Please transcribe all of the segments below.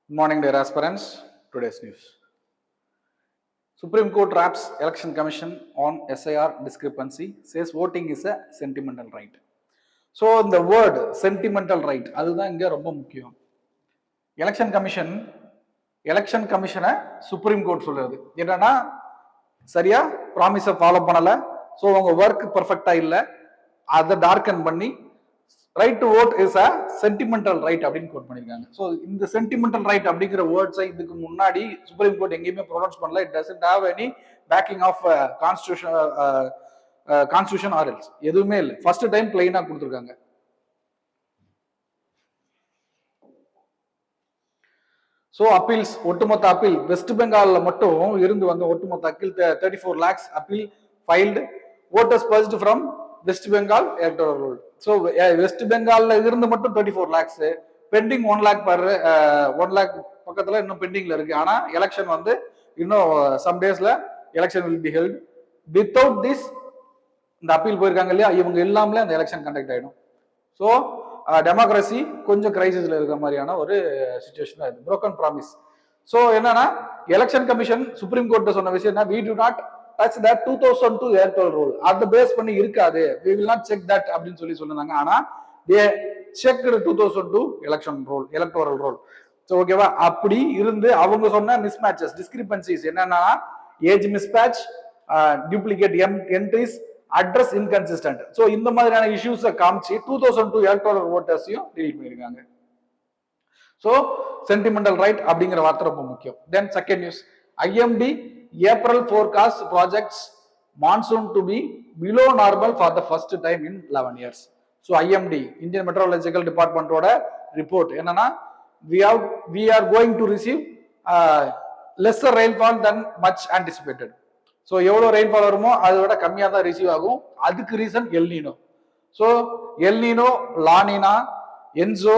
Good morning, dear aspirants. Today's news. Supreme Court wraps Election Commission on SIR discrepancy, says voting is a sentimental right. So, the word sentimental right, அதுதான் இங்க ரொம்ப முக்கியம். Election கமிஷனை supreme court சொல்லுது என்னன்னா சரியா ப்ராமிஸை follow பண்ணல, ஸோ உங்க ஒர்க் பர்ஃபெக்டா இல்லை, அதை டார்க்கன் பண்ணி right to vote is a sentimental right அப்படின்னு கோட் பண்ணிருக்காங்க. ஸோ இந்த சென்டிமெண்டல் ரைட் அப்படிங்கிற வேர்ட்ஸை இதுக்கு முன்னாடி சுப்ரீம் கோர்ட் எங்கேயுமே ப்ரொனவுன்ஸ் பண்ணல. It doesn't have any backing of constitution or else, எதுவுமே இல்லை. ஃபர்ஸ்ட் டைம் பிளைனா கொடுத்துருக்காங்க. ஸோ அப்பீல்ஸ், ஒட்டுமொத்த அப்பீல் வெஸ்ட் பெங்காலில் மட்டும் இருந்து வந்த ஒட்டுமொத்த appeal 34 lakhs appeal filed, voters first from West Bengal electoral roll. So West பெங்கால்ல இருந்து மட்டும் 34 lakhs, pending 1 lakh per 1 lakh பக்கத்துல இன்னும் பெண்டிங்ல இருக்கு. ஆனா எலெக்ஷன் வந்து இன்னும் சம் டேஸ்ல election will be held. Without this இந்த அப்பீல் போயிருக்காங்க இல்லையா, இவங்க இல்லாமலே அந்த எலெக்ஷன் கண்டக்ட் ஆயிடும். ஸோ டெமோக்ரஸி கொஞ்சம் கிரைசிஸ்ல இருக்கிற மாதிரியான ஒரு சுச்சுவேஷன் இது, புரோக்கன் ப்ராமிஸ். ஸோ என்னன்னா எலெக்ஷன் கமிஷன் சுப்ரீம் கோர்ட் சொன்ன விஷயம் என்ன, we do not touch that 2002 electoral roll, அதை பேஸ் பண்ணி இருக்காது, we will not check that அப்படின்னு சொல்லி சொன்னாங்க. ஆனா they checked 2002 electoral roll. So ஓகேவா, அப்படி இருந்து அவங்க சொன்ன மிஸ்மேட்சஸ், டிஸ்கிரிபன்சிஸ் என்னன்னா age mismatch, duplicate entries, address inconsistent. So இந்த மாதிரியான இஷ்யூஸை காமிச்சு 2002 எலக்டோரல் ஓட்டர்ஸையும் டிலீட் பண்ணியிருக்காங்க. ஸோ சென்டிமெண்டல் ரைட் அப்படிங்கிற வார்த்தை ரொம்ப முக்கியம். Then second news, IMD April forecast projects monsoon to be below normal for the first time in 11 years. ஸோ ஐஎம்டி இந்தியன் மெட்ரோலஜிக்கல் டிபார்ட்மெண்டோட ரிப்போர்ட் என்னன்னா we are going to receive lesser rainfall than much anticipated. So எவ்வளோ rainfall வருமோ அதை விட கம்மியாக தான் receive ஆகும். அதுக்கு reason El Niño. So El Niño, La Niña, Enzo,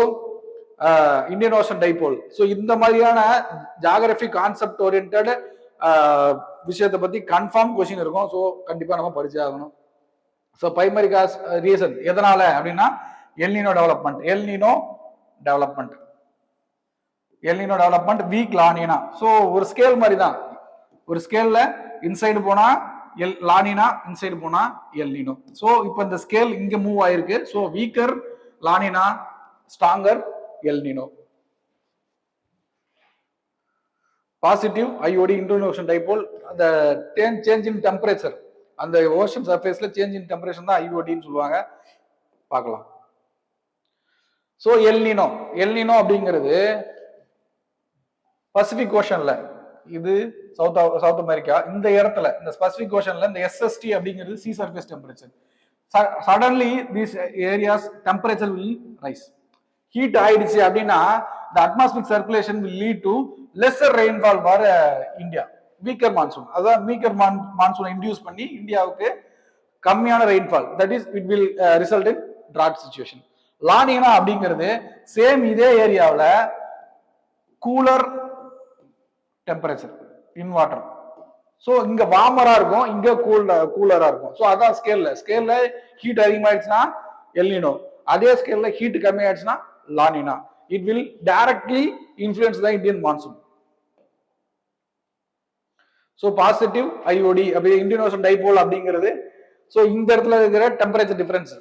Indian ocean dipole. So இந்த மாதிரியான ஜாகிரபி கான்செப்ட் ஓரியன்ட் விஷயத்தை பத்தி கன்ஃபார்ம் கொஸ்டின் இருக்கும். ஸோ கண்டிப்பா நம்ம படிச்சே ஆகணும். ஸோ பிரைமரி காஸ் ரீசன் எதனால அப்படின்னா El Niño development, week La Niña. So ஒரு ஸ்கேல் மாதிரி தான், ஒரு ஸ்கேல்ல இன்சைடு போனா லானினா, இன்சைடு போனா எல்னினோ. ஸோ இப்போ இந்த ஸ்கேல் இங்க மூவ் ஆயிருக்கு. So weaker La Niña, stronger El Niño. Positive IoT, Indian ocean dipole, அந்த சேஞ்ச் இன் டெம்பரேச்சர், அந்த ஓஷன் சர்ஃபேஸ்ல சேஞ்ச் இன் டெம்பரேச்சர் தான் ஐஓடின்னு சொல்லுவாங்க. பார்க்கலாம். ஸோ எல்னினோ அப்படிங்கிறது பசிபிக் ஓஷன்ல, இது சவுத் அமெரிக்கா, இந்த இடத்துல இந்த பசிபிக் ஓஷன்ல இந்த எஸ்எஸ்டி அப்படிங்கிறது C surface temperature. Suddenly these areas temperature will rise. Heat ஆயிடுச்சு அப்படின்னா the atmospheric circulation will lead to lesser rainfall for India. Weaker monsoon, அதான் வீக்கர் மான்சூனை இன்டியூஸ் பண்ணி இந்தியாவுக்கு கம்மியான rainfall, that is it will result in Trott situation. La Niña அப்படிங்கிறது same இதே ஏரியாவில் cooler temperature in water. So இங்க வார்மரா இருக்கும், இங்க கூலரா இருக்கும். ஸோ அதான் ஸ்கேல்ல ஹீட் அதிகமாயிடுச்சுன்னா எல்னினோ, அதே ஸ்கேல்ல ஹீட் கம்மி ஆயிடுச்சுன்னா La Niña. It will directly influence the Indian monsoon. So positive IOD அப்படி இந்தியன் ஓஷன் டைபோல் அப்படிங்கிறது. ஸோ இந்த இடத்துல இருக்கிற டெம்பரேச்சர் டிஃபரன்ஸ்.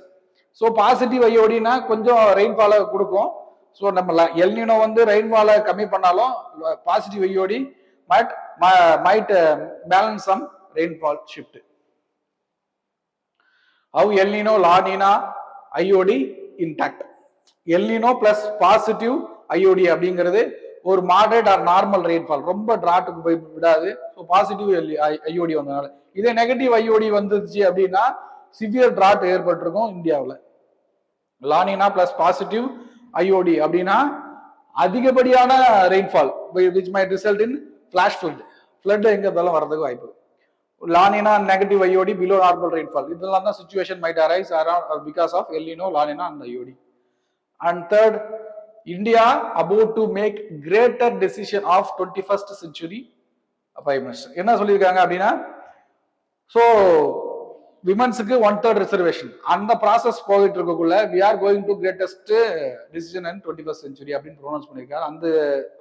ஸோ பாசிட்டிவ் ஐஓடினா கொஞ்சம் ரெயின்ஃபாலை கொடுக்கும். ஸோ நம்ம எல்னினோ வந்து ரெயின்ஃபாலை கம்மி பண்ணாலும் positive IoT might balance some rainfall shift. How El Nino, La Nina, IOD intact. El Niño plus positive IoT அப்படிங்கிறது ஒரு மாடரேட் ஆர் நார்மல் ரெயின்ஃபால், ரொம்ப டிராட்டுக்கு போய் விடாது. ஸோ பாசிட்டிவ் ஐஓடி வந்ததுனால. இதே நெகட்டிவ் ஐஓடி வந்துச்சு அப்படின்னா சிவியர் டிராட் ஏற்பட்டிருக்கும் இந்தியாவில். லானினா பிளஸ் பாசிட்டிவ் ஐஓடி அப்படின்னா அதிகப்படியான rainfall which might result in flash flood எங்க இருந்தாலும் வரதுக்கு வாய்ப்பு. La Nina negative IOD, below normal rainfall, இதெல்லாம் தான் situation might arise around because of El Nino, La Nina and IOD. And third, India about to make greater decision of 21st century Prime Minister. என்ன சொல்லியிருக்காங்க அப்படின்னா, so விமன்ஸுக்கு 1/3 ரிசர்வேஷன். அந்த process போயிட்டு இருக்கக்குள்ள we are going to greatest decision in 21st century அப்படின்னு pronounce பண்ணியிருக்காரு.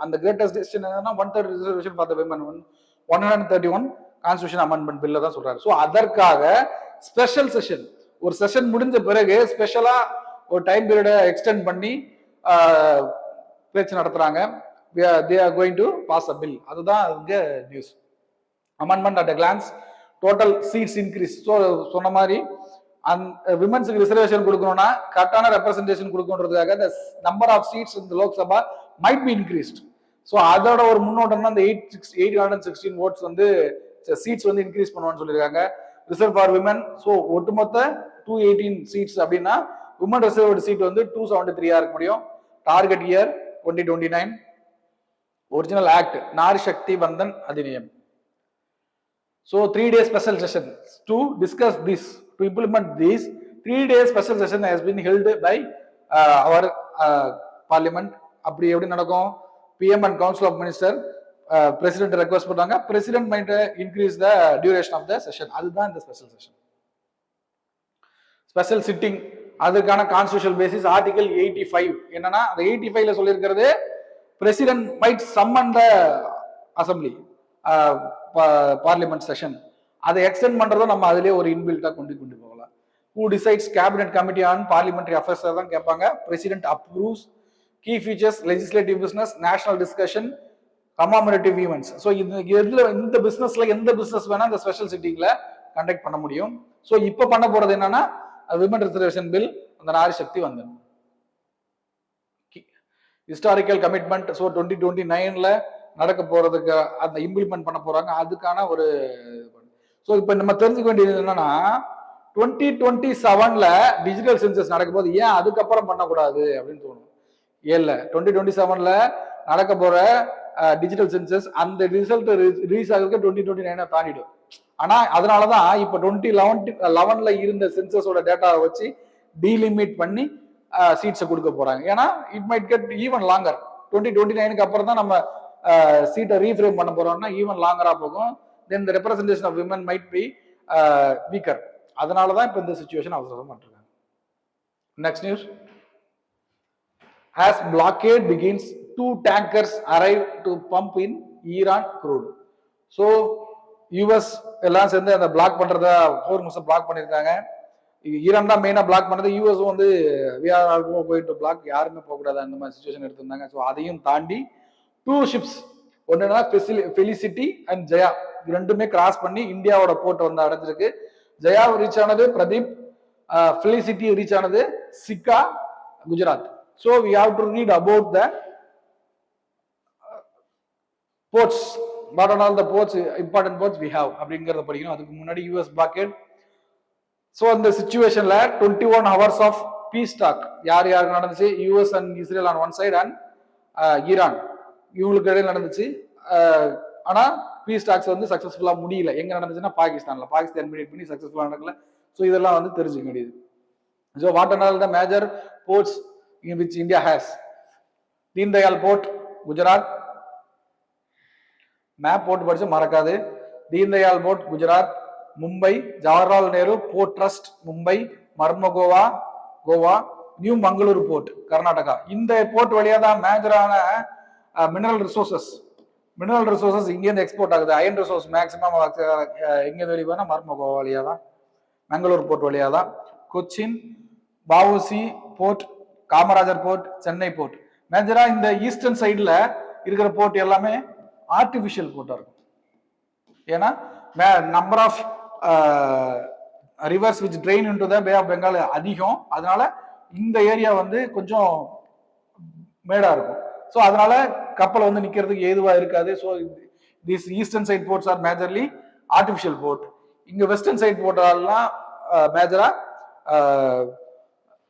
அந்த கிரேட்டஸ்ட் டிசிஷன் என்னன்னா 1/3 reservation for the women 131 constitution amendment பில்ல தான் சொல்றாரு. ஸோ அதற்காக ஸ்பெஷல் செஷன், ஒரு செஷன் முடிஞ்ச பிறகு ஸ்பெஷலா ஒரு டைம் பீரியட எக்ஸ்டெண்ட் பண்ணி பேச்சு நடத்துறாங்க. they are going to pass a bill. அதுதான் இங்க news. Amendment at a glance, total seats increase. So சொன்ன மாதிரி விமன்ஸுக்கு ரிசர்வேஷன் கொடுக்கணும்னா கரெக்டான ரெப்ரஸன்டேஷன் கொடுக்கணுன்றதுக்காக the number of seats in the Lok Sabha might be increased. So அதோட ஒரு முன்னோட்டம் தான் இந்த 816 votes வந்து சீட்ஸ் வந்து இன்க்ரீஸ் பண்ணுவான்னு சொல்லியிருக்காங்க. Reserve for women. ஸோ ஒட்டுமொத்த 218 சீட்ஸ் அப்படின்னா விமன் ரிசர்வ்டு சீட் வந்து 273 இருக்க முடியும். Target year 2029. Original act Nari Shakti Vandan Adhiniyam. So 3-day special session to discuss this, to implement this 3-day special session has been held by our parliament. அப்படி எப்படி நடக்கும்? PM and Council of Minister President request பண்ணுவாங்க. President might increase the duration of the session. அதுதான் இந்த special session. Special sitting அதுக்கான constitutional basis article 85 என்னன்னா அந்த 85ல சொல்லியிருக்கிறது President might summon the assembly parliament session. அதை எக்ஸ்டெண்ட் பண்றதை நம்ம அதிலே ஒரு இன்பில்ட்டா கொண்டு போகலாம். Who decides cabinet committee on parliamentary affairs தான் கேட்பாங்க. President approves key features legislative business national discussion commemorative events. So இந்த பிசினஸ்ல எந்த பிசினஸ் வேணா இந்த ஸ்பெஷல் சிட்டிங்ல கண்டக்ட் பண்ண முடியும். ஸோ இப்போ பண்ண போறது என்னன்னா விமன் ரிசர்வேஷன் பில் அந்த நாரி சக்தி வந்துடும். Historical commitment. ஸோ 2029ல நடக்க போறதுக்கு அந்த இம்ப்ளிமெண்ட் பண்ண போறாங்க. அதுக்கான ஒரு ஸோ இப்போ நம்ம தெரிஞ்சுக்க வேண்டியது என்னன்னா 2027ல டிஜிட்டல் சென்சஸ் நடக்கும் போது ஏன் அதுக்கப்புறம் பண்ணக்கூடாது அப்படின்னு தோணும். ஏன்ல 2027ல நடக்க போற டிஜிட்டல் சென்சஸ் அந்த ரிசல்ட் ரிலீஸ் ஆகிறதுக்கு 2029 தாண்டிடும். ஆனா அதனாலதான் இப்ப 2011ல இருந்த சென்சஸோட டேட்டாவை வச்சு டீலிமிட் பண்ணி சீட்ஸை கொடுக்க போறாங்க. ஏன்னா it might get even longer. 2029க்கு அப்புறம் தான் நம்ம சீட்டை ரீஃப்ரேம் பண்ண போறோம்னா ஈவன் லாங்கரா போகும். Then the representation of women might be weaker. அதனாலதான் இப்ப இந்த சிச்சுவேஷன் அவசரம் பண்ணிருக்காங்க. Next news. As blockade begins, 2 tankers arrive to pump in Iran crude. So US எல்லாம் சேர்ந்து அந்த பிளாக் பண்றத ஹோர்முஸை பிளாக் பண்ணிருக்காங்க. ஈரான் தான் மெயினா பிளாக் பண்ணது. யூஎஸ் வந்து போயிட்டு பிளாக் யாருமே போகக்கூடாது அந்த மாதிரி சிச்சுவேஷன் எடுத்திருந்தாங்க. ஸோ அதையும் தாண்டி 2 ships, ஒன்னுன்னா ஃபெலிசிட்டி அண்ட் ஜெயா, ரெண்டுமே கிராஸ் பண்ணி இந்தியாவோட போர்ட் வந்து அடைஞ்சிருக்கு. ஜெயா ரீச் ஆனது பிரதீப், ஃபெலிசிட்டி ரீச் ஆனது Sikka, Gujarat. So we have to read about the ports, what are all the ports, important ports we have அப்படிங்கிறத படிக்கணும். அதுக்கு முன்னாடி யூஎஸ் பிளாக்கெட். ஸோ அந்த சிச்சுவேஷன்ல 21 hours ஆஃப் பீஸ் டாக் யார் யாருக்கு நடந்துச்சு? US and Israel on one side and Iran இவங்களுக்கு இடையில நடந்துச்சு. ஆனா பீஸ் டாக்ஸ் வந்து சக்சஸ்ஃபுல்லா முடியல. எங்க நடந்துச்சுன்னா பாகிஸ்தான் மீடியேட் பண்ணி சக்சஸ்ஃபுல்லா நடக்கல. ஸோ இதெல்லாம் வந்து தெரிஞ்சுக்க வேண்டியது. So what are all the major ports in which India has? Deen Dayal port Gujarat. Map போட்டு படிச்சு மறக்காது. Deen Dayal port Gujarat. Mumbai Jawaharlal Nehru port trust Mumbai. Marmagao Goa. New Mangaluru port Karnataka. இந்த போர்ட் வழியா தான் மேஜரான மினரல் ரிசோர்சஸ் இங்கேருந்து எக்ஸ்போர்ட் ஆகுது. அயன் ரிசோர்ஸ் மேக்சிமம் எங்கேருந்து வெளியே போனா மர்மகோவா வழியா தான், மங்களூர் போர்ட் வழியா தான். Cochin VOC port, Kamarajar port, Chennai port. மேஜரா இந்த ஈஸ்டர்ன் சைட்ல இருக்கிற போர்ட் எல்லாமே ஆர்டிபிஷியல் போர்ட்டா இருக்கும். ஏன்னா number of rivers which drain into the Bay of Bengal அதிகம். அதனால இந்த ஏரியா வந்து கொஞ்சம் மேடா இருக்கும். ஸோ அதனால கப்பல் வந்து நிக்கிறதுக்கு ஏதுவா இருக்காது. So this eastern side ports are majorly artificial port. இங்க வெஸ்டர்ன் சைட் போர்ட்லாம் மேஜரா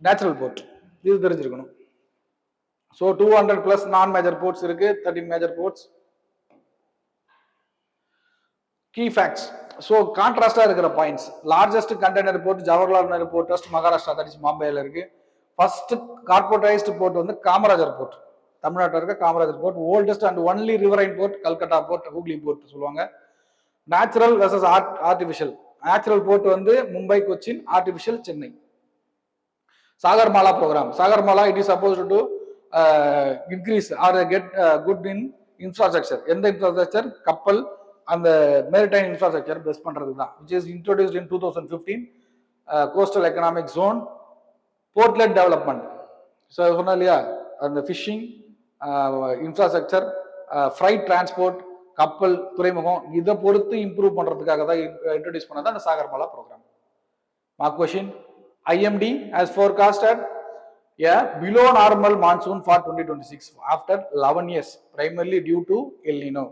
நேச்சுரல் போர்ட். இது தெரிஞ்சிருக்கணும். ஸோ 200+ நான் மேஜர் போர்ட்ஸ் இருக்கு, 13 major ports. Key facts. So கான்ட்ராஸ்டா இருக்கிற points. Largest container port Jawaharlal Nehru port trust Maharashtra, that is பாம்பேல இருக்கு. ஃபர்ஸ்ட் கார்பரேட்டைஸ்டு போர்ட் வந்து காமராஜர் போர்ட், தமிழ்நாட்டில் இருக்க Kamarajar port. Oldest and only riverine port Calcutta port, Hooghly port சொல்லுவாங்க. Natural versus artificial. Natural port வந்து Mumbai, Cochin, artificial Chennai. Sagarmala program. Sagarmala, it is supposed to increase or get good in infrastructure. எந்த infrastructure? கப்பல் அந்த maritime infrastructure best பண்றது தான், which is introduced in 2015. Coastal economic zone, port-led development. So சொன்னா இல்லையா, அந்த phishing infrastructure, fried transport, கப்பல், துறைமுகம், இதை பொறுத்து இம்ப்ரூவ் பண்றதுக்காக தான் இன்ட்ரோடியூஸ் பண்ணதான் அந்த Sagarmala programme. Mark question. IMD has forecasted a below normal monsoon for 2026 after 11 years, primarily due to El Nino.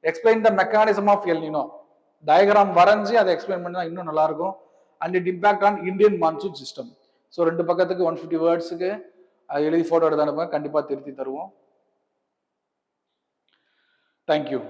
Explain the mechanism of El Nino. Diagram வரைஞ்சி அதை எக்ஸ்பிளைன் பண்ணா இன்னும் நல்லா இருக்கும். And it impact on Indian monsoon system. So 2 பக்கத்துக்கு 150 வேர்ட்ஸுக்கு எழுதி photo எடுத்து அனுப்புங்க, கண்டிப்பாக திருத்தி தருவோம். தேங்க்யூ.